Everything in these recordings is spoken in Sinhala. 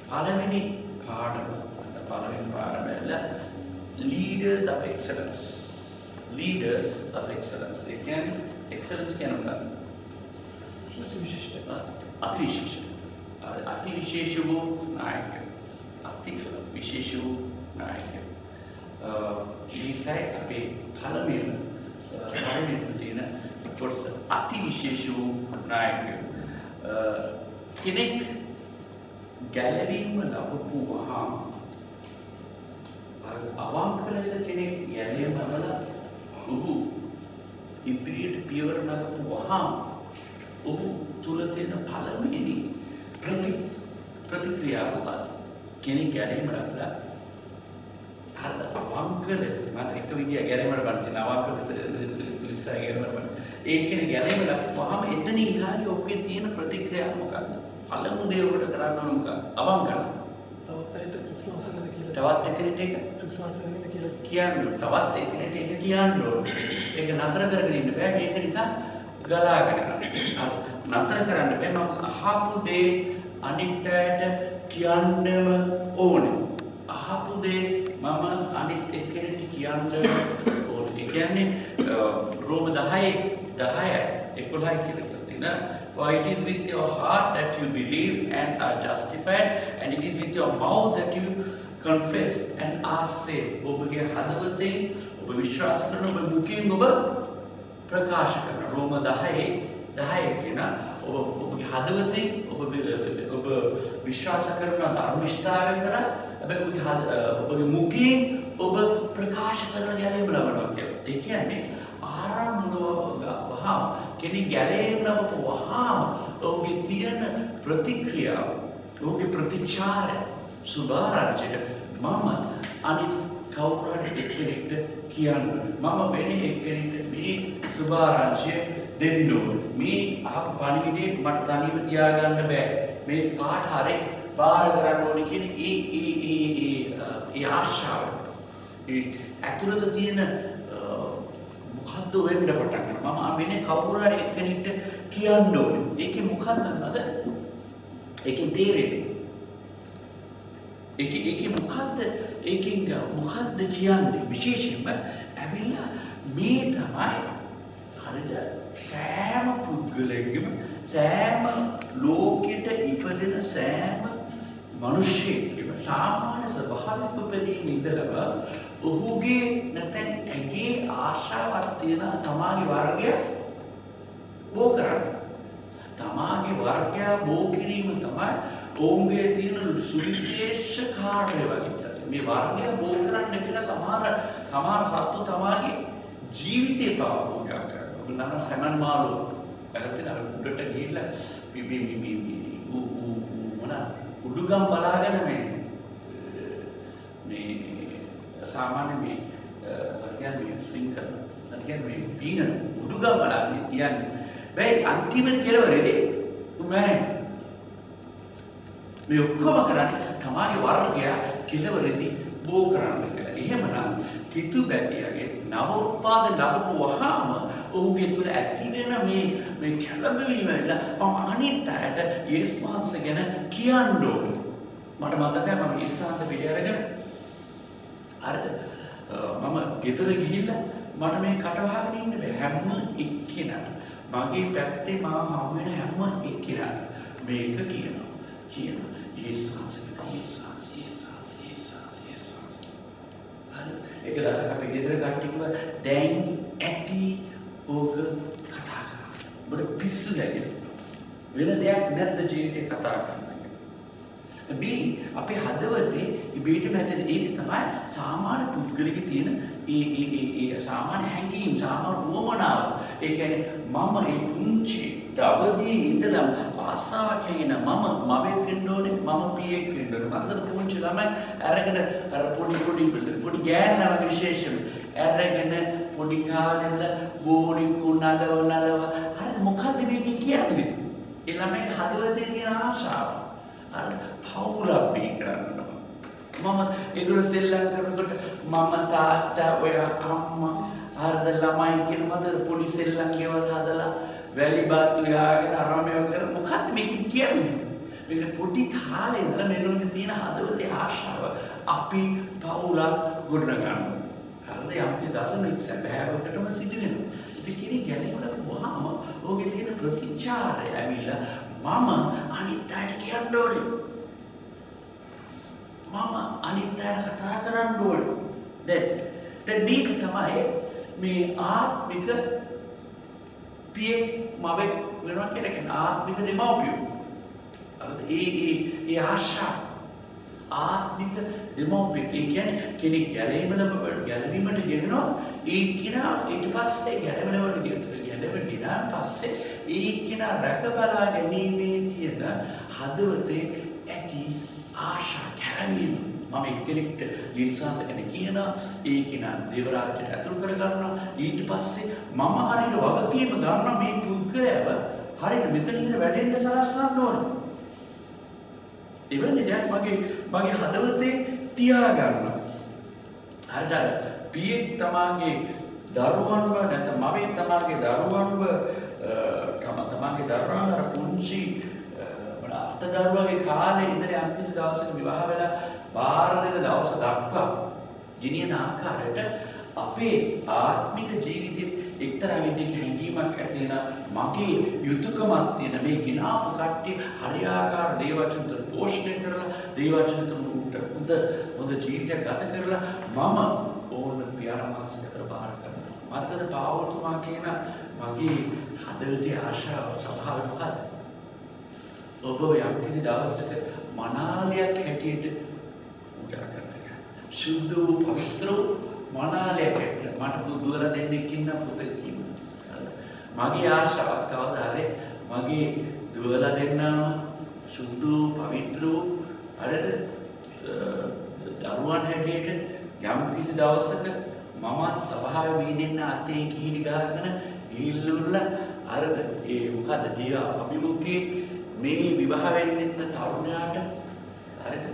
පළවෙනි පාඩමෙන් leaders of excellence. Leaders of excellence. ඒ කියන්නේ excellence කියන මොකක්ද? අතිවිශිෂ්ට. අතිවිශේෂ වූ නායකයෙක්. අතිවිශේෂ වූ නායකයෙක්. මේකයි අපේ පළවෙනි තියෙන කොටස. අතිවිශේෂ වූ නායකයෙක්. කෙනෙක් ගැලවීම ලැබපු වහාම අවංක ලෙස කෙනෙක් ගැලවීම ලැබලා ඔහු ඉදිරියට පියවර නගපු වහාම ඔහු තුල තියෙන පළවෙනි ප්‍රතික්‍රියාව කෙනෙක් ගැලවීම ලැබලා හරි අවංක ලෙස මම එක විදිය ගැලවීමකට බලන අවංක ලෙස ගැලවීමකට බලන ඒ කෙනෙක් ගැලවීම ලැබුවාම එතන ඉහාලි ඔහුගේ තියෙන ප්‍රතික්‍රියාව මොකක්ද? පළමු දේ ඔබට කරන්න ඕන මොකක්ද? අවංකව. තවත් එක්කෙනෙක් ඒක කියන්න තවත් එක්කෙනෙක් ඒක කියන්න ඕන. ඒක නතර කරගෙන ඉන්න බෑ. මේක නිකන් ගලාගෙන යනවා. නතර කරන්න බෑ. මම අහපු දේ අනිත් අයට කියන්නම ඕනේ. අහපු දේ මම අනිත් එක්කෙනෙක්ට කියන්න ඕනේ. ඒ කියන්නේ රෝම 10 11 කියලා තියෙනවා. For it is with your heart that you believe and are justified, and it is with your mouth that you confess and are saved. ඔබගේ හදවතේ ඔබ විශ්වාස කරන ඔබ මුඛයෙන් ඔබ ප්‍රකාශ කරන රෝම 10 කියන ඔබගේ හදවතේ ඔබ විශ්වාස කරන ධර්මිෂ්ඨාවය කරා ඔබගේ මුඛයෙන් ඔබ ප්‍රකාශ කරන ගැලවීම ලබනවා කියලා. ඒ කියන්නේ ආරම්භවහම කෙනෙක් ගැලවීම ලබපු වහාම ඔහුගේ තියෙන ප්‍රතික්‍රියාව ඔහුගේ ප්‍රතිචාරය සුභාරංචිට මම අනිත් කවුරු හරි එක්කෙනෙක්ට කියන්න මම වෙන එක්කෙනෙක්ට මේ සුභාරංචිය දෙන්න ඕනේ. මේ අහපු පණිවිඩේ මට තනියම තියාගන්න බෑ. මේ කාට හරි බාර කරන්න ඕනේ කියන ඒ ආශාව. ඒ ඇතුළත තියෙන මොකද්ද වෙන්න පටන් ගන්නවා. මම වෙන කවුරු හරි එක්කෙනෙක්ට කියන්න ඕනේ. ඒකේ මොකක්ද නේද? ඒකෙන් තේරෙන්නේ. ඒකේ මොකද්ද? ඒකෙන් මොකද්ද කියන්නේ? විශේෂයෙන්ම ඇවිල්ලා මේ තමයි හරිද සෑම පුද්ගලයෙක්ගේම සෑම ලෝකෙට ඉපදෙන සෑම මිනිසෙක්ගේම සාමාන්‍ය ස්වභාවික උපදීන ඉඳලා ඔහුගේ නැත්නම් ඇගේ ආශාවක් තියෙන තමාගේ වර්ගය බෝ කරන්න. තමාගේ වර්ගය බෝ කිරීම තමයි ඔවුන්ගේ තියෙන සුවිශේෂ කාර්යය වගේ. මේ වර්ගය බෝ කරන්න කියන සමහර සත්තු තමාගේ ජීවිතේ පවා පූජා කරනවා. ඔබ නම් සමන් මාළු අරගෙන උඩට ගිහිල්ලා උඩුගම් බලාගෙන මේ සාමාන්‍ය මේ කියන්නේ ස්විං කරනවා. කියන්නේ පීනන උඩුගම් බලාගෙන කියන්නේ. බෑ අන්තිමට කෙලවරේදී උඹනේ මේ ඔක්කොම කරන්නේ තමාගේ වර්ගය කෙලවරේදී බෝ කරන්න කියලා. එහෙමනම් කිතු බැතියගේ නව උත්පාදන ලැබපු වහාම ඔහුගේ තුල ඇති වෙන මේ කැළඹවීම වල මම අනිත් අයට යේසුස් වහන්සේ ගැන කියන්න ඕනේ. මට මතකයි මම යේසුස් වහන්සේ පිළිඅරගෙන හරිද මම ගෙදර ගිහිල්ලා මට මේ කටවහගෙන ඉන්න බෑ. හැම එක්කෙනාට මගේ පැත්තේ මම හම් වෙන හැම එක්කෙනාට මේක කියනවා. යේසුස් වහන්සේ ඒක දැසක අපි ගෙදර කට්ටියව දැන් ඇති ඕක කතා කරා. ඔබට පිස්සු නැගෙන්නේ. වෙන දෙයක් නැද්ද ජීවිතේ කතා කරන්න. මේ අපේ හදවතේ ඉබේටම ඇති ඒක තමයි සාමාන්‍ය පුද්ගලිකේ තියෙන ඒ සාමාන්‍ය හැඟීම් සාමාන්‍ය වමනාව. ඒ කියන්නේ මම ඒ පුංචි දවදී ඉඳලා ආසාවක් කියන මම මවෙක් වෙන්න ඕනේ මම පියෙක් වෙන්න ඕනේ. මතකද පුංචි ළමයි අරගෙන අර පොඩි ගෑනව විශේෂම අරගෙන පොඩි කාලෙල බෝඩි කුණලව හරි මොකද්ද මේක කියන්නේ? ඒ ළමයි හදවතේ තියෙන ආශාව. අර පවුලක් බී කරනවා. මම ඒගොල්ලෝ සෙල්ලම් කරනකොට මම තාත්තා ඔය අම්මා හරිද ළමයි කියන මත පොඩි සෙල්ලම් ගෙවල් හදලා වැලි බාතු යාගෙන අරමෙව කර මොකක්ද මේක කියන්නේ? මේක පොඩි කාලේ ඉඳලා මේගොල්ලන්ගේ තියෙන හදවතේ ආශාව අපි පවුලක් ගොඩනගනවා. හරිද? යම් කිසිදවසක මේක සැබෑවකටම සිදු වෙනවා. ඉතින් කෙනෙක් ගැලවෙලා වහම ඔහුගේ තියෙන ප්‍රතිචාරය ඇවිල්ලා මම අනිත් අයට කියන්න ඕනේ. මම අනිත් අයට කතා කරන්න ඕනේ. දැන් මේක තමයි මේ ආත්මික පියේ මවෙක් වෙනවා කියලා කියන ආත්මික දෙමව්පියෝ. ඒ ආශා ආත්මික දෙමව්පිය කියන්නේ කෙනෙක් ගැලවීමට ගෙනනවා ඒ කෙනා ඊට පස්සේ ගැලවෙන පස්සේ ඒ කෙනා රැකබලා ගැනීමේ තියෙන හදවතේ ඇති ආශා කැළඹීම මම එක්කෙනෙක්ට විශ්වාස කරන කියනවා ඒ කෙනා දේව රාජ්‍යයට ඇතුළු කරගන්නවා ඊට පස්සේ මම හරියට වගකීම ගන්නවා මේ පුද්ගලයාව හරියට මෙතන ඉන්න වැඩෙන්න සලස්වන්න ඕන. එවැනි දෙයක් මගේ හදවතේ තියාගන්නවා. හරියට අර පියෙක් තමාගේ දරුවන්ව නැත්නම් මවෙක් තමාගේ දරුවන්ව අර පුංචි අතදරුවගේ කාලේ ඉඳලා යම්කිසි දවසක විවාහ වෙලා බාර දෙන දවස දක්වා ගෙනියන ආකාරයට අපේ ආත්මික ජීවිතයේ එක්තරා විදිහක හැඟීමක් ඇති වෙන මගේ යුතුයකමක් තියෙන මේ ගිනාපු කට්ටිය හරියාකාර දේවචනත පෝෂණය කරලා දේවචනත හොඳ ජීවිතයක් ගත කරලා මම ඕන පියාණන් වහන්සේට බාර කරනවා. මතකද පාවුල්තුමා කියන මගේ හදවතේ ආශාව සභාවකත් ඔබ යම්කිසි දවසක මනාලයක් හැටියට පූජා කරනවා. සුද්ධ වූ පවිත්‍ර වූ මනාලයක් හැටියට මට දුවලා දෙන්නෙක් ඉන්න පුතෙක් ඉන්නවා. මගේ ආශාවත් කවදා හරි මගේ දුවලා දෙන්නම සුද්ධ වූ පවිත්‍ර වූ අරද දරුවන් හැටියට යම්කිසි දවසක මම සභාවේ වීදෙන්න අතේ කිහිලි ගහගෙන ගිහිල්ලා අරද ඒ මොකද දිය අභිමුඛයේ මේ විවාහ වෙන්න ඉන්න තරුණයාට හරිද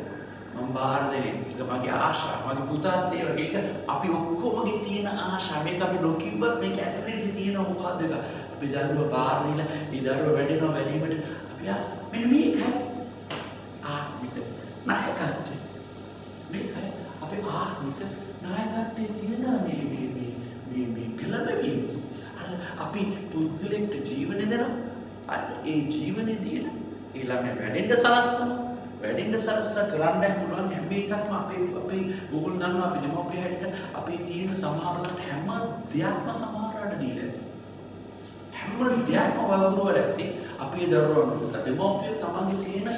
මම බාර දෙන්නේ ඒක මගේ ආශාව මගේ පුතාත් ඒ වගේ ඒක අපි ඔක්කොමගේ තියෙන ආශාව මේක අපි නොකියුවත් මේක ඇතුලේ තියෙන මොකද්ද එක අපි දරුවා බාර දීලා ඒ දරුවා වැඩෙනවා වැඩිමිට අපි ආශාව මෙන්න මේකයි ආත්මික නායකත්වය මේකයි අපේ ආත්මික නායකත්වයේ තියෙන මේ පෙළඹවීම අපි පුද්ගලෙක්ට ජීවනය දෙනවා ඒ ජීවනයේ තියෙන ඒ ළමයා වැඩෙන්න සලස්සා කරන්න පුළුවන් හැම එකක්ම අපේ ඕගොල්ලෝ දන්නවා අපි දෙමව්පිය හැටියට අපේ තියෙන සමහරකට හැම දෙයක්ම සමහරකට දීලා හැම දෙයක්ම වගුරුවල ඇති අපේ දරුවන්ට දෙමව්පිය තමන්ගේ තියෙන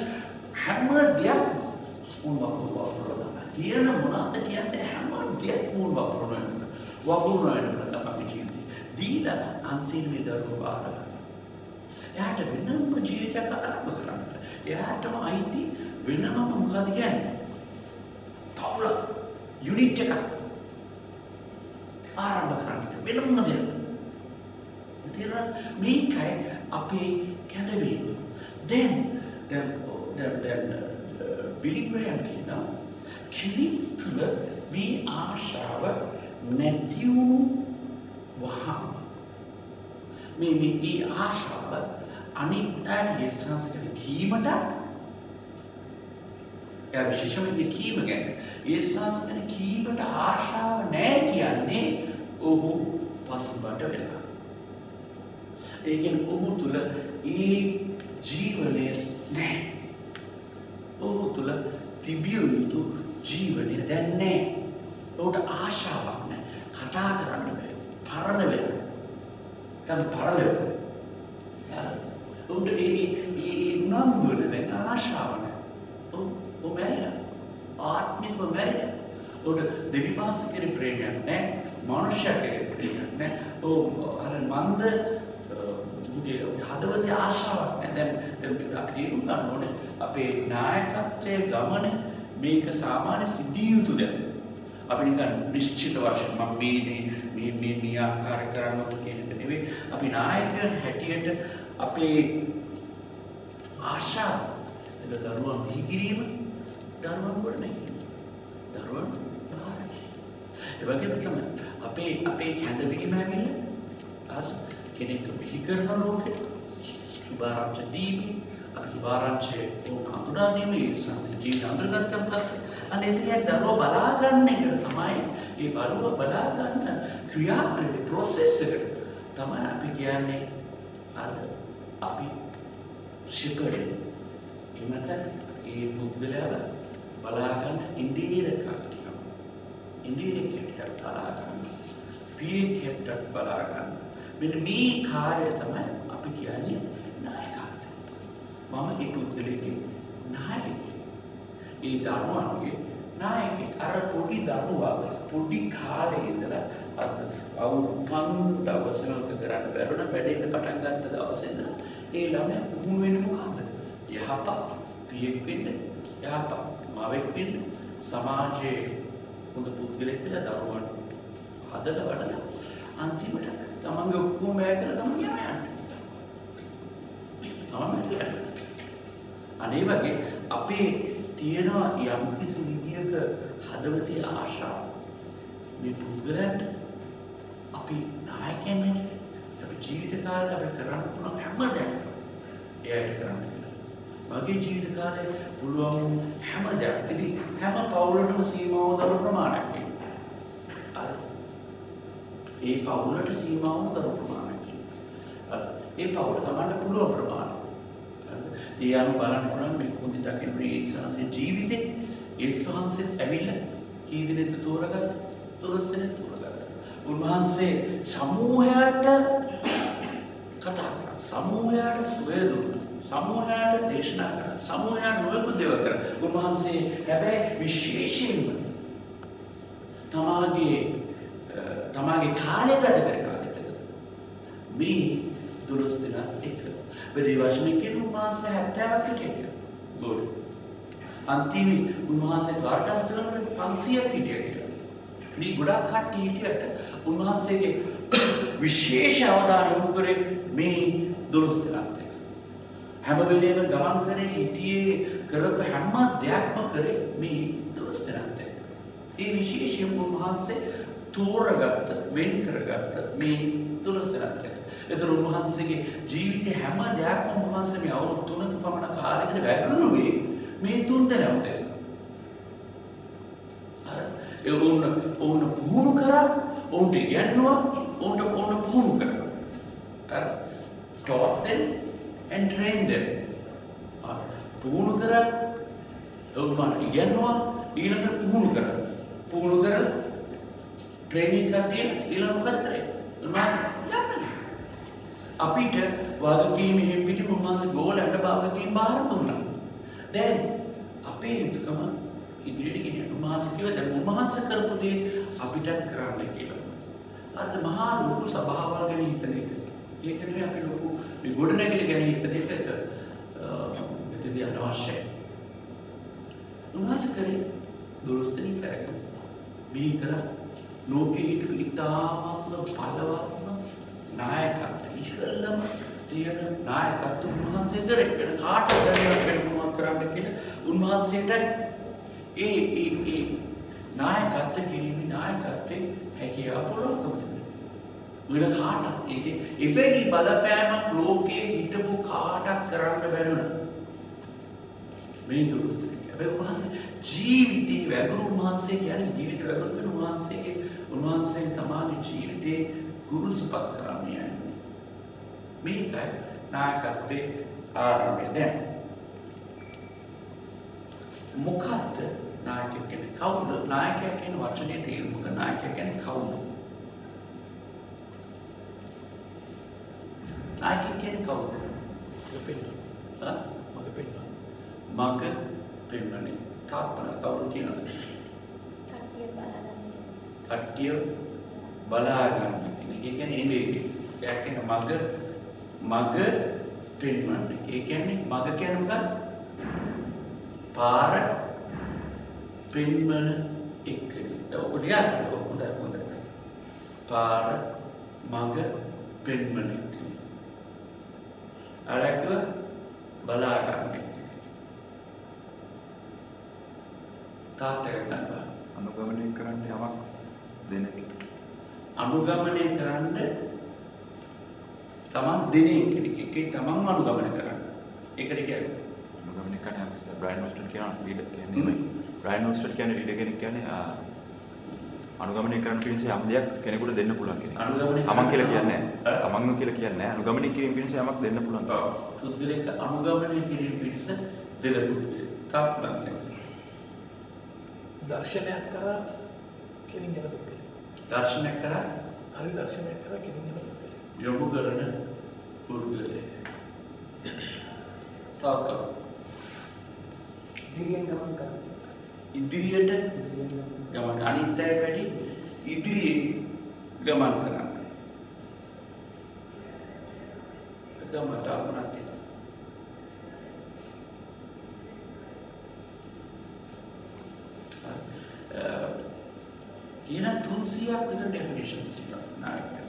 හැම දෙයක් උන් වගුරුවල තියෙන මොනවාද කියන්නේ හැම දෙයක්ම උන් වගුරුවල තමන්ගේ ජීවිතේ දීලා අන්තිමේ දරුවෝ බාර එයාට වෙනම ජීවිතයක් ආරම්භ කරන්න. එයාටම අයිති වෙනම මොකද කියන්නේ? පවුල යුනිට් එකක් ආරම්භ කරන්න. වෙනම දෙයක්. මේකයි අපේ කැඳවීම. Then Billy Graham කියනවා කෙනෙක් තුළ මේ ආශාව නැති වුණු වහම මේ ආශාව අනිත් අයට යේසුස් කෙනෙක් කීමට එයා විශේෂයෙන්ම කීම ගැන යේසුස් කෙනෙක් කීමට ආශාව නැහැ කියන්නේ ඔහු පසුබට වෙලා. ඒ කියන්නේ ඔහු තුල ඒ ජීවනය නැහැ. ඔහු තුල තිබිය යුතු ජීවනය දැන් නැහැ. ඔහුට ආශාවක් නැහැ. කතා කරන්න බැහැ. පරණ වෙලා. දැන් පරණ වෙලා. උන්ට ඒ නම් වල දැන් ආශාව නැහැ. ඔව් මැරිලා. ආත්මිකව මැරිලා. උන්ට දෙවිපාස කෙරේ ප්‍රේමයක් නැහැ. මනුෂ්‍ය කෙරේ ප්‍රේමයක් නැහැ. ඔව් අර මන්ද උගේ හදවතේ ආශාවක් නැහැ. දැන් අපි තේරුම් ගන්න ඕනේ අපේ නායකත්වයේ ගමන මේක සාමාන්‍ය සිද්ධිය යුතු දෙයක්. අපි නිකන් නිශ්චිත වශයෙන් මම මේ ආකාර කරන්න ඕන කියන එක නෙවෙයි. අපි නායකයන් හැටියට අපේ ආශා දරුවන් බිහි කිරීම දරුවන් කොට නැගීම දරුවන් පාරණය. ඒ වගේම තමයි අපේ කැඳවීම ඇවිල්ලා කෙනෙක් බිහි කරන ලෝකෙට සුභාරම්භ දීමේ අපි සුභාරංචි අඳුරා දීමේ සංස්කෘතික ජීවිත අඳුරගත්තන් පස්සේ අනේ ඉතින් දරුවෝ බලා ගන්න එක තමයි ඒ බලුව බලා ගන්න ක්‍රියාවලියේ process එක තමයි අපි කියන්නේ අර අපි ශිපරේ එමෙතන ඒ පුද්ගලයාව බලා ගන්න ඉන්දිරකක් කියනවා ඉන්දිරකෙට බලා ගන්න පීකෙට බලා ගන්න මෙන්න මේ කාර්යය තමයි අපි කියන්නේ නායකත්වය මම ඒ පුද්ගලයාගේ නායකයෙක් ඒ දරුවන්ගේ නායකයෙක් අර පොඩි දරුවා පොඩි කාලේ ඉඳලා අද අවුරුදු 5 දවසක කරන්න බැරුණ වැඩේට පටන් ගත්ත දවසේ ඉඳලා ඒ ළමයා පුහුණු වෙන්නේ මොකද්ද? යහපත් පියෙක් වෙන්න, යහපත් මවෙක් වෙන්න, සමාජයේ හොඳ පුද්ගලෙක් කියලා දරුවන් හදලා වඩලා අන්තිමට තමන්ගේ ඔක්කොම වැය කරලා තමයි යන්නේ. තමයි අනේ වගේ අපේ තියෙනවා යම් කිසි විදියක හදවතේ ආශාව මේ පුද්ගලයන්ට අපි නායකයන් අපි ජීවිත කාලේ අපි කරන්න පුළුවන් හැමදේම එයාට කරන්න කියලා. මගේ ජීවිත කාලේ පුළුවන් හැමදේම ඉතින් හැම පවුලටම සීමාව දරු ප්‍රමාණයක් තියෙනවා. ඒ පවුලට සීමාව දරු ප්‍රමාණයක් තියෙනවා. ඒ පවුල තමයි පුළුවන් ප්‍රමාණය. ඒ අනුව බලන්න පුළුවන් මේ කුඳි දකින්න මේ සංසාරේ ජීවිතේ ඒ සංසෙත් ඇවිල්ලා කී දිනෙත් තෝරගත්ත 12 දිනෙත් තෝරගත්ත. උන්වහන්සේ සමූහයට කතා කරා. සමූහයට සුවය දුන්නා. සමූහයට දේශනා කරා. සමූහයට නොයෙකුත් දේවල් කරා. උන්වහන්සේ හැබැයි විශේෂයෙන්ම තමාගේ කාලය ගත කරගන්න මේ 12 දිනක් එක වැඩි වශයෙන් කියන උන්වහන්සේ 70ක් හිටියා. ගොඩ. අන්තිමේ උන්වහන්සේ ස්වර්ගස්ථලවල 500ක් හිටියා කියලා. මේ ගොඩක් කට්ටිය හිටියට උන්වහන්සේගේ විශේෂ අවධානය යොමු කරේ මේ 12 දිනක්. හැම වෙලේම ගමන් කරේ හිටියේ කරපු හැම දෙයක්ම කරේ මේ 12 දිනක්. ඒ විශේෂයෙන් උන්වහන්සේ තෝරගත්ත වෙන් කරගත්ත මේ 12 දිනක්. ඒතර උන්වහන්සේගේ ජීවිතේ හැම දෙයක්ම උන්වහන්සේ මේ අවුරුදු 3ක පමණ කාලයකට වැගිරුවේ මේ 3 දෙනා උදෙසා. ඒ ඕන පුහුණු කරා, ඕන්ට ඉගෙනුවා, ඕන පුහුණු කරා. taught them and trained them. පුහුණු කරා, ඕන ඉගෙනුවා, ඊළඟට පුහුණු කරා. පුහුණු කරලා ට්‍රේනින් කරලා ඊළඟ මොකද කරේ? උන්වහන්සේ යන්නේ අපිට වගකීම් එහෙම පිටින් උන්වහන්සේ ගෝලයට වගකීම් බාර දුන්නා. දැන් අපේ යුතුයකම ඉදිරියට ගෙනියන්න උන්වහන්සේ කිව්වා දැන් උන්වහන්සේ කරපු දේ අපිට කරන්න කියලා. අද මහා ලොකු සභාවල් ගැන හිතන එක. ඒක නෙවෙයි අපි ලොකු මේ ගොඩනැගිලි ගැන හිතන එක මෙතනදී අනවශ්‍යයි. උන්වහන්සේ කරේ 12 දිනක් කරගෙන මේ කළා ලෝකෙ හිටපු ඉතාමත්ම බලවත්ම නායකත්වය ඉහළම තියෙන නායකත්ව උන්වහන්සේ කරේ. වෙන කාටවත් වෙන මොනවද කරන්න කියලා උන්වහන්සේට ඒ නායකත්ව කිරීමේ නායකත්වයේ හැකියාව පුළුවන්කම තිබුණා. වෙන කාටවත් ඒකේ එවැනි බලපෑමක් ලෝකයේ හිටපු කාටවත් කරන්න බැරි වුණා. මේ දුරුස්ත හැබැයි උන්වහන්සේ ජීවිතේ වැගුරු උන්වහන්සේ කියන්නේ ජීවිත වැගුරු වෙන උන්වහන්සේ තමගේ ජීවිතේ ගුරුසුපත් කරන්නේ යන්නේ. මේකයි නායකත්වයේ ආරම්භය. දැන් මොකක්ද නායකයෙක් කියන්නේ? කවුද? නායකයා කියන වචනේ තේරුම මොකක්ද? නායකයා කියන්නේ කවුද? නායකයෙක් කියන්නේ කවුද? මග පෙන්වන්නේ. තාපන කවුරු කියනද? කට්ටිය බලා ගන්න. ඒ කියන්නේ එන්නේ. ඒ කියන්නේ මග පෙන්වන්නේ. ඒ කියන්නේ මග කියන්නේ මොකක්ද? පාර පෙන්වන එක. ඔය හොඳයි. පාර මග පෙන්වන එක. අරකිව බලා ගන්න එක. තාත්තට ගන්නවා. අනුගමනය කරන්න යමක් දෙන එක. අනුගමනය කරන්න තමන් දෙන කෙනෙක්. ඒකේ තමන් අනුගමනය කරන්න. ඒකට කියන්නේ අනුගමනය කරන්නේ අපි බ්‍රයන් හොස්ටන් කියන ලීඩර් කියන්නේ බ්‍රයන් හොස්ටන් කියන්නේ ලීඩර් කෙනෙක් කියන්නේ අනුගමනය කරන්න පිණිස යම් දෙයක් කෙනෙකුට දෙන්න පුළුවන් කෙනෙක්. තමන් කියලා කියන්නේ නැහැ. තමන්ම කියලා කියන්නේ නැහැ. අනුගමනය කිරීම පිණිස යමක් දෙන්න පුළුවන්. පුද්ගලෙක් අනුගමනය කිරීම පිණිස දෙන්න පුළුවන්. තාප්පන්නේ. දර්ශනයක් කරා කෙනින් යන පුද්ගලෙක්. දර්ශනයක් කරා හරි දර්ශනයක් කරා කෙනින් යන පුද්ගලෙක්. යොමු කරන පුද්ගලෙක්. තාප්ප. ඉදිරියෙන් ගමන් කරා. ඉදිරියට ගමන් අනිත්‍යය වැඩි ඉදිරියේ ගමන් කරන්න. ගමන් තාපනත් කියන 300ක් විතර ඩෙෆිනිෂන්ස් ඉන්නවා නායකයන්.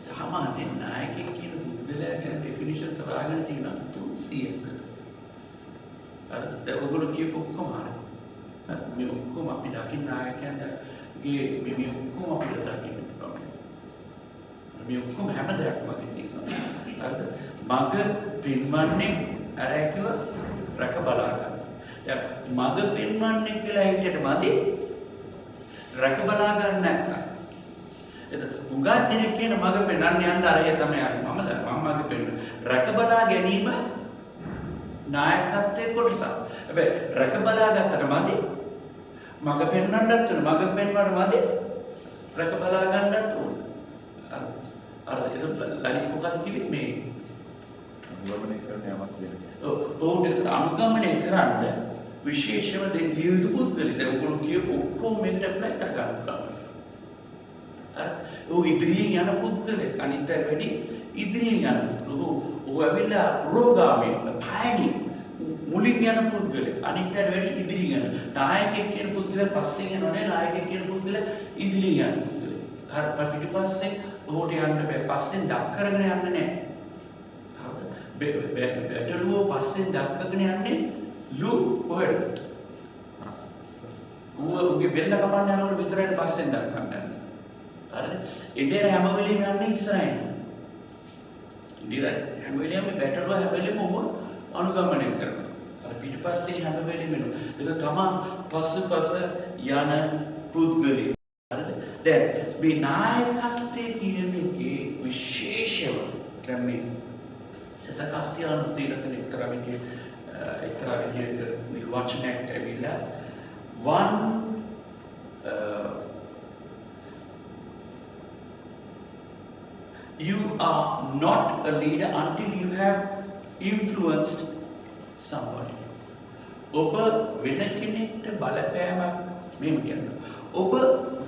සාමාන්‍යයෙන් නායකයෙක් කියන පුද්ගලයා ගැන ඩෙෆිනිෂන්ස් හොයාගෙන තියෙනවා 300ක්. දැන් ඔයගොල්ලෝ කියපු ඔක්කොම හරි. මේ ඔක්කොම අපි දකින්න නායකයන්ගේ මේ ඔක්කොම අපිට දකින්න පුළුවන්. මේ ඔක්කොම හැම දෙයක්ම තියෙනවා. හරිද? මග පෙන්වන්නේ අරකිව රැක බලා ගන්න. දැන් මග පෙන්වන්නේ කියලා හිතට මදි රැක බලා ගන්න නැත්තම්. එතකොට උගත් දෙනෙක් කියන මග පෙන්වන්න යන්න අරය තමයි අර මම මග පෙන්වන. රැක බලා ගැනීම නායකත්වයේ කොටසක්. හැබැයි රැක බලා ගත්තට මදි මග පෙන්වන්නත් උන මග පෙන්වන්න මදි රැක බලා ගන්නත් උන. අර ඒක ලලිත් මොකක්ද කිව්වේ මේ අනුගමනය කරන යමක් දෙන්න. ඔව් ඒක අනුගමනය කරන්න විශේෂම දෙන්න යුතු පුද්ගලෙක්. දැන් ඔයගොල්ලෝ කියපු ඔක්කොම මෙන්න ඇප්ලයි කරගන්න පුළුවන්. හරි. ඔව් ඉදිරියෙන් යන පුද්ගලෙක් අනිත් අය වැඩි ඉදිරියෙන් යන පුද්ගලෙක්. ඔව් ඇවිල්ලා රෝගාමී පයණි මුලින් යන පුද්ගලෙක් අනිත් අයට වැඩි ඉදිරියෙන් යන. නායකයෙක් කියන පුද්ගලයා පස්සෙන් යනවනේ නායකයෙක් කියන පුද්ගලයා ඉදිරියෙන් යන පුද්ගලෙක්. හරි පිටිපස්සෙන් ඔහුට යන්න බෑ. පස්සෙන් දක් කරගෙන යන්න නෑ. හරිද? බැටළුව පස්සෙන් දක්කගෙන යන්නේ ලු කොහෙද? ඌගේ බෙල්ල කපන්න යනකොට විතරයි පස්සෙන් දක්කන්න යන්නේ. හරිද? ඉන්දියාවේ හැම වෙලෙම යන්නේ ඉස්සරහින්. ඉන්දියාවේ හැම වෙලෙම බැටළුව හැම වෙලෙම ඔහු අනුගමනය කරනවා. අර පිටිපස්සේ හැම වෙලෙම එනවා. ඒක තමයි පස්සපස යන පුද්ගලෙක්. හරිද? දැන් මේ නායකත්වයේ කියන එකේ විශේෂම දැන් මේ සසකස්තියන් තියෙන එක්තරා විදිහක නිර්වචනයක් ඇවිල්ලා you are not a leader until you have influenced somebody. ඔබ වෙන කෙනෙක්ට බලපෑමක් මෙහෙම කියනවා. ඔබ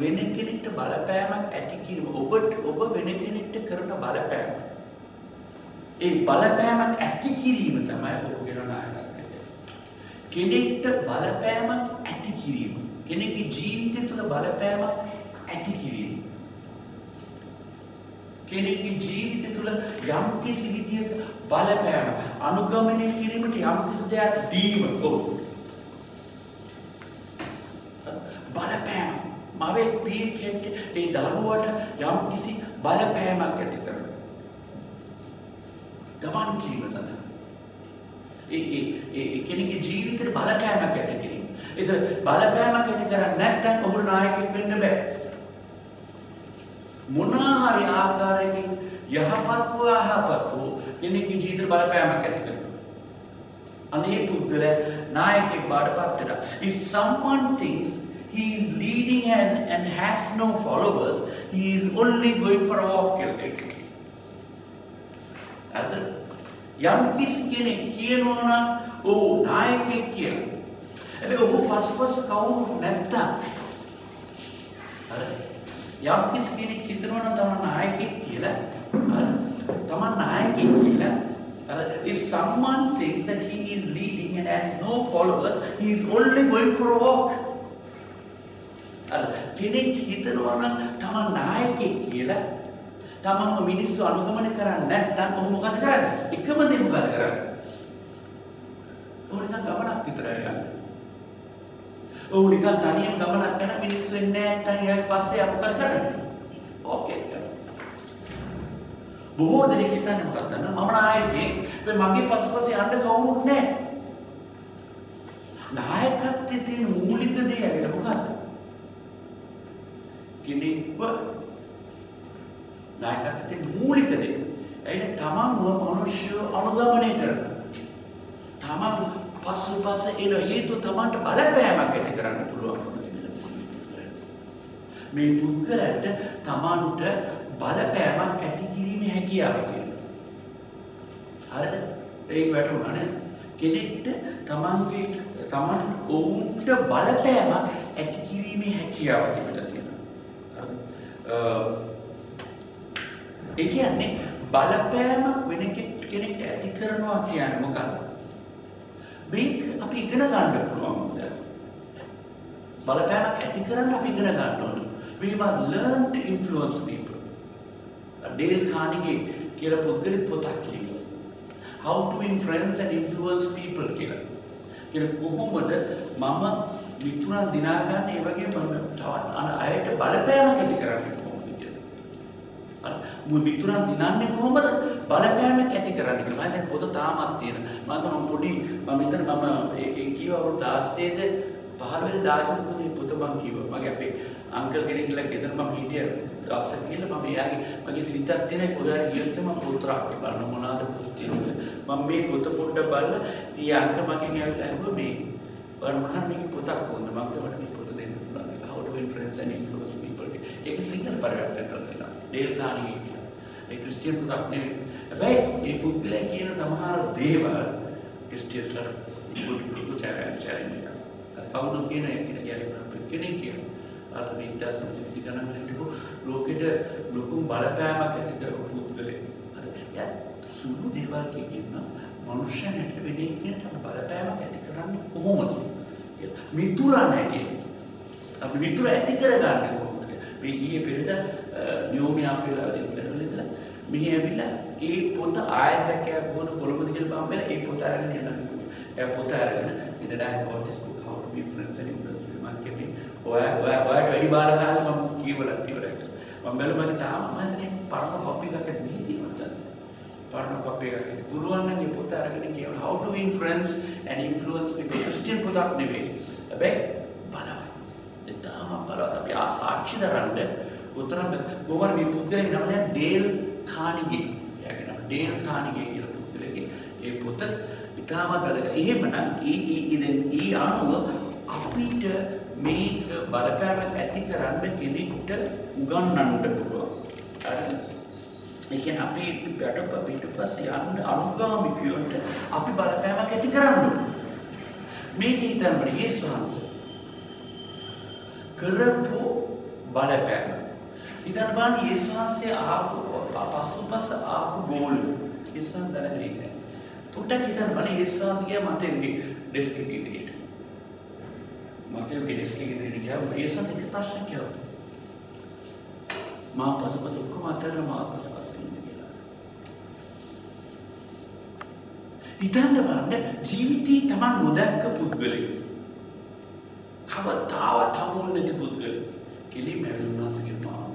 වෙන කෙනෙක්ට බලපෑමක් ඇති කිරීම ඔබ වෙන කෙනෙක්ට කරන බලපෑම. ඒ බලපෑමක් ඇති කිරීම තමයි ඔබ කියන නායකත්වය. කෙනෙක්ට බලපෑමක් ඇති කිරීම. කෙනෙක්ගේ ජීවිතය තුළ බලපෑමක් ඇති කිරීම. කෙනෙක්ගේ ජීවිතය තුළ යම් කිසි විදියක බලපෑම අනුගමනය කිරීමට යම් කිසි දෙයක් දීම බලපෑම මවෙක් පියෙක් ඒ දරුවට යම් කිසි බලපෑමක් ඇති කරනවා. ගමන් කිරීම තමයි. ඒ කෙනෙක්ගේ ජීවිතේට බලපෑමක් ඇති කිරීම. ඒතර බලපෑමක් ඇති කරන්නේ නැත්නම් ඔහුට නායකයෙක් වෙන්න බෑ. මොනාහරි ආකාරයකින් යහපත් වූ කෙනෙක්ගේ ජීවිතේට බලපෑමක් ඇති කරනවා. අනේ පුද්ගලයා නායකයෙක් බාටපත් වෙනවා. If someone thinks he is leading and has no followers, he is only going for a walk. අද යම් කිසි කෙනෙක් කියනවා නම් ඔව් නායකයෙක් කියලා. හැබැයි ඔහු පසුපස කවුරු නැත්තම් අර යම් කිසි කෙනෙක් හිතනවා නම් තමන් නායකයෙක් කියලා තමන් නායකයෙක් කියලා if someone thinks that he is leading and has no followers, he is only going for a walk. කෙනෙක් හිතනවා නම් තමන් නායකයෙක් කියලා තමන්ව මිනිස්සු අනුගමනය කරන්නේ නැත්නම් ඔහු මොකද කරන්නේ? එකම දේ මොකද කරන්නේ? ඔහු නිකන් ගමනක් විතරයි යන්නේ. ඔහු නිකන් තනියම ගමනක් යන මිනිස්සු එන්නේ නැත්නම් එයාගේ පස්සේ මොකද කරන්නේ? ඕකේ කරනවා. බොහෝ දෙනෙක් හිතන්නේ මොකක්ද නේද? මම නායකයෙක්. මගේ පසුපස යන්න කවුරුත් නැහැ. නායකත්වයේ තියෙන මූලික දේ ඇවිල්ලා මොකක්ද? කෙනෙක්ව නායකත්වයේ තියෙන මූලික දේ. ඇයිද තමන්ව මිනිස්සු අනුගමනය කරනවා. තමන් පසුපස එන හේතු තමන්ට බලපෑමක් ඇති කරන්න පුළුවන්. මේ පුද්ගලයාට තමන්ට බලපෑමක් ඇති කිරීමේ හැකියාව තියෙනවා. හරිද? ඒක වැටුණා නේද? කෙනෙක්ට තමන් ඔවුන්ට බලපෑමක් ඇති කිරීමේ හැකියාව තිබිලා තියෙනවා. හරිද? ඒ කියන්නේ බලපෑමක් වෙන කෙනෙක් ඇති කරනවා කියන්නේ මොකක්ද? මේක අපි ඉගෙන ගන්න පුළුවන්. බලපෑමක් ඇති කරන්න අපි ඉගෙන ගන්න ඕනේ. We must learn to influence people. Dale Carnegie කියලා පුද්ගලික පොතක් ලියුවා. How to influence and influence people කියලා. කොහොමද මම මිතුරන් දිනා ගන්න ඒ වගේ තවත් අයට බලපෑමක් ඇති කරන්නේ කොහොමද කියලා. මිතුරන් දිනන්නේ කොහොමද? බලපෑමක් ඇති කරන්නේ කියලා. මම දැන් පොත තාමත් තියෙන. මම පොඩි මම හිතන මම ඒ කීව අවුරුදු 16ද 15 16 මේ පොත මම කිව්වා. මගේ අපේ අංකල් කෙනෙක් කියලා ගෙදර මම හිටියා. දවසක් ගිහලා මම එයාගේ මගේ සිරිතක් තියෙන කොහේ ගියොත් මම පොතරක් බලන මොනවාද පොත් තියෙන්නේ. මම මේ පොත පොඩ්ඩක් බලලා ඊ අංකල් මගෙන් ඇහුවා මේ මොනවා මේක පොතක් වුණා. මම කිව්වා මේ පොත දෙන්න පුළුවන්. How to influence and influence people. ඒක සිංහල පරිවර්තන කරලා ඩේල් කාර්නෙගී කියලා. ඒ ක්‍රිස්තියානි පොතක් නෙවෙයි. හැබැයි මේ පුද්ගලයා කියන සමහර දේවල් ක්‍රිස්තියානිට ඉක්ුත් චැලෙන්ජ් එකක්. කවුරු කියන කෙනෙක් කියනවා. අර මේ 1920 ගණන් වලදී ලෝකෙට ලොකු බලපෑමක් ඇති කරපු පුද්ගලයෙක්. හරි. එයා සුළු දේවල් කියනවා මනුෂ්‍යයන්ට වෙන්නේ කියන බලපෑමක් ඇති කරන්නේ කොහොමද? මිතුරන් ඇති. අපි මිතුර ඇති කරගන්නේ කොහොමද? මේ ඊයේ පෙරේද නියෝමියා අපේලා දෙන්නලා මෙහි ඇවිල්ලා ඒ පොත ආයසකයක් වුණ කොළඹ කියලා බම්බෙලා ඒ පොත අරගෙන යනවා. ඒ පොත අරගෙන ඉඳලා ඩයග්නොස්ටිස් how to be friends and influence මම කියන්නේ ඔයාට වැඩි බාල කාලෙ මම කියවලා ඉවරයි කියලා. මම බැලුවා මගේ තාම මම හිතන්නේ පරණ කොපි එකක් මේ තියෙනවද? පරණ කොපි එකක්. පුළුවන් නම් මේ පොත අරගෙන කියවලා how to influence and influence people. ක්‍රිස්තියානි පොතක් නෙවෙයි. හැබැයි බලවත්. ඒ තාම බලවත් අපි සාක්ෂි දරන්න උතරම් ගෝවර් මේ පුද්ගලයා නම නෑ ඩේල් කාර්නෙගී. එයාගේ නම ඩේල් කාර්නෙගී කියලා පුද්ගලයාගේ ඒ පොත ඉතාමත් වැදගත්. එහෙමනම් ඊ අනුව අපිට මේක බලපෑමක් ඇති කරන්න කෙනෙක්ට උගන්වන්න පුළුවන්. හරිද? ඒ කියන්නේ අපි පිටපස්සේ යන්න අනුගාමිකයන්ට අපි බලපෑමක් ඇති කරන්න ඕනේ. මේක හිතන්න යේසුස් වහන්සේ කරපු බලපෑම. ඉතින් බලන්න යේසුස් වහන්සේ ආපු පසුපස ආපු ගෝල් යේසුස් දැනගෙන ඉන්නේ. පොඩ්ඩක් හිතන්න බලන්න යේසුස් වහන්සේගේ මතෙන්ගේ ඩෙස්ක් එකේ ඉඳිට. මතෙන්ගේ ඩෙස්ක් එකේ ඉඳිට ගියාම යේසුස් එක ප්‍රශ්නයක් කියනවා. මා පසුපස ඔක්කොම අතරම මා පසුපස ඉන්නේ කියලා. හිතන්න බලන්න ජීවිතේ Taman නොදැක්ක පුද්ගලෙක්. කවදාවත් හමුුනේ නැති පුද්ගලෙක්. කෙලිම ඇවිල්ලා කියනවා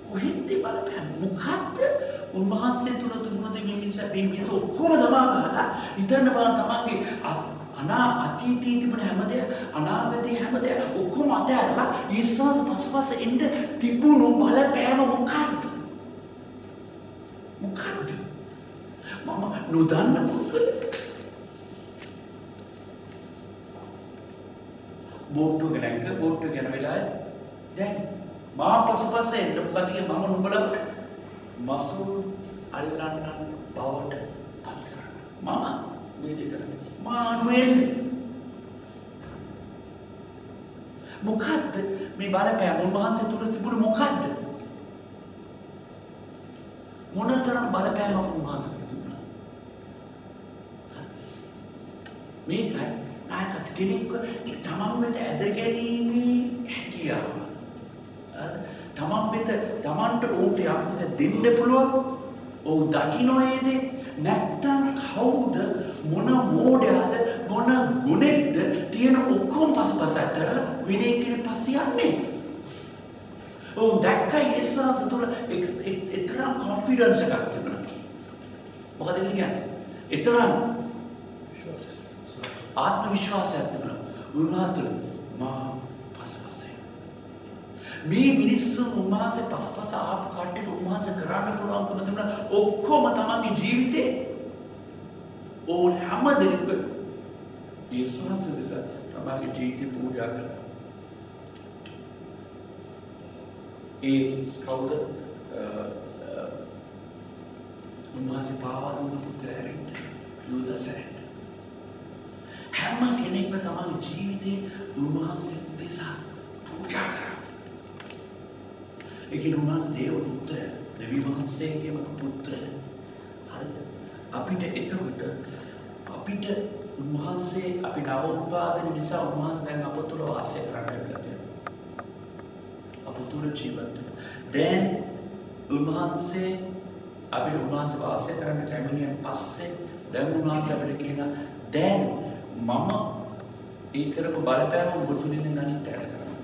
කොහෙන්ද බලපෑම මොකද්ද උන්වහන්සේ තුල තුනද මේ මිනිස්සු ඔක්කොම සමා ගහලා හිතන්න බලන්න තමන්ගේ අතීතයේ තිබුණ හැමදේ අනාගතයේ හැමදේ ඔක්කොම අතහැරලා ඊස්සස් පසුපස එන්න තිබුණු බලපෑම මොකද්ද මම නොදන්න පුද්ගලෙක් බෝට්ටු ගැන වෙලාවේ දැන් මා පසුපස එන්න මොකද මම නුඹලා මසුල් අල්ලන්න බවට පත් කරනවා මම මේ දෙක කරන්නේ මානුවෙල් මොකද්ද මේ බලපෑම උන්වහන්සේ තුල තිබුණ මොකද්ද මොනතරම් බලපෑමක් උන්වහන්සේ තිබුණා මේකයි නායකත් කෙනෙක්ව තමන් වෙත ඇදගැනීමේ හැකියාව තමන් වෙත තමන්ට ඕට යම්කිසි දෙන්න පුළුවන් ඔව් දකින්නේද නැත්තම් කවුද මොන මෝඩයාද මොන ගුණෙක්ද තියෙන ඔක්කොම පසුපස අතරලා විනය කියන පස්සේ යන්නේ ඔව් දැක්කයි ඒසාස තුල එතරම් කොන්ෆිඩන්ස් එකක් තිබුණා. මොකද කියන්නේ? එතරම් ආත්ම විශ්වාසයක් තිබුණා. උන්වහන්සේ මා පසපසයි. මේ මිනිස්සු උන්වහන්සේ පසපස ආපු කට්ටියට උන්වහන්සේ කරන්න පුළුවන්කම තිබුණා. ඔක්කොම තමන්ගේ ජීවිතේ ඕන හැම දෙයක්ම යේසුස් වහන්සේ දෙසා තමන්ගේ ජීවිතේ පූජා කරා. ඒ කවුද උන්වහන්සේ පාවා දුන්න පුත්‍රයන් යුදසෙන් හැම කෙනෙක්ම තමන්ගේ ජීවිතේ උන්වහන්සේ දෙසා පූජා කරා. ඒකේ උන්වහන්සේ දේව පුත්‍රය, දෙවි වහන්සේගේම පුත්‍රය. හරිද? අපිට එතකොට අපිට උන්වහන්සේ අපි නවෝත්පාදන නිසා උන්වහන්සේ දැන් අප තුළ වාසය කරන්න ලැබිලා තියෙනවා. අප තුළ ජීවත් වෙනවා. දැන් උන්වහන්සේ අපිට උන්වහන්සේ වාසය කරන්න කැමතියෙන් පස්සේ දැන් උන්වහන්සේ අපිට කියන දැන් මම ඒ කරපු බලපෑම ඔබ තුලින් අනිත් ඇට කරනවා.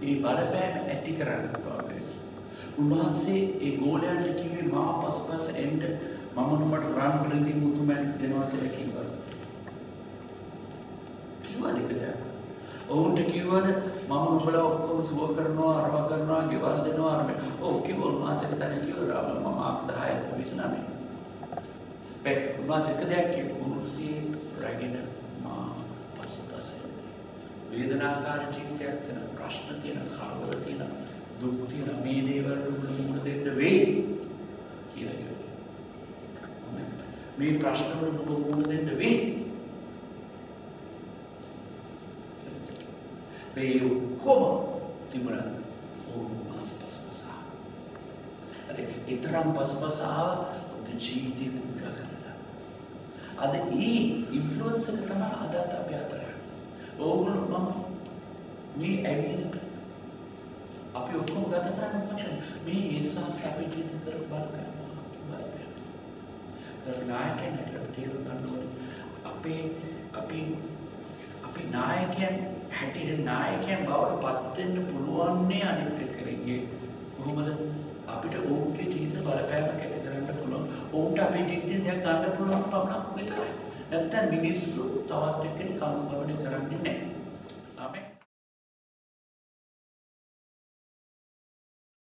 ඒ බලපෑම ඇති කරන්න පුළුවන්. උන්වහන්සේ ඒ ගෝලයන්ට කිව්වේ මා පස්පස් එන්න මම නුඹට රන් රෙදි මුතුමැණික් දෙනවා කියලා කිව්වා. කිව්වද කියලා? ඔවුන්ට කිව්වද මම නුඹලා ඔක්කොම සුව කරනවා, අරව කරනවා, ගෙවල් දෙනවා අර මේ. ඔව් කිව්වා උන්වහන්සේට තන කිව්වා මම මාක් 10 29. උන්වහන්සේ කදයක් කිව්වා කුරුසියේ රැගෙන මා පස්පස් වේදනාකාර ජීවිතයක් තියෙන ප්‍රශ්න තියෙන කලබල තියෙන දුක් තියෙන මේ දේවල් වලට මුහුණ දෙන්න වෙයි කියලා කිව්වා. මේ ප්‍රශ්න වලට මුහුණ දෙන්න වෙයි. මේ ඔක්කොම තිබුණා ඕනෑම පසපසා. අර ඊතරම් පසපසා ඔබේ ජීවිතේ පුරා කරලා. අද ඒ ඉන්ෆ්ලුවන්ස් එක තමයි අද අපි අතර. ඕගොල්ලෝ මම මේ ඇවිල්ලා අපි ඔක්කොම ගත කරන්නේ මොකක්ද? මේ යේසුස් අපේ ජීවිත කරපු බලපෑම. නායකයන් හැටියට තේරුම් ගන්න ඕනේ. අපි නායකයන් හැටියට නායකයන් බවට පත් වෙන්න පුළුවන් නේ අනිත් එක්කෙනෙක්ගේ. කොහොමද අපිට ඔවුන්ගේ ජීවිත බලපෑමක් ඇති කරන්න පුළුවන්. ඔවුන්ට අපේ ජීවිතෙන් දෙයක් ගන්න පුළුවන් පමණක් විතරයි. නැත්තම් මිනිස්සු තවත් එක්කෙනෙක් අනුගමනය කරන්නේ නැහැ.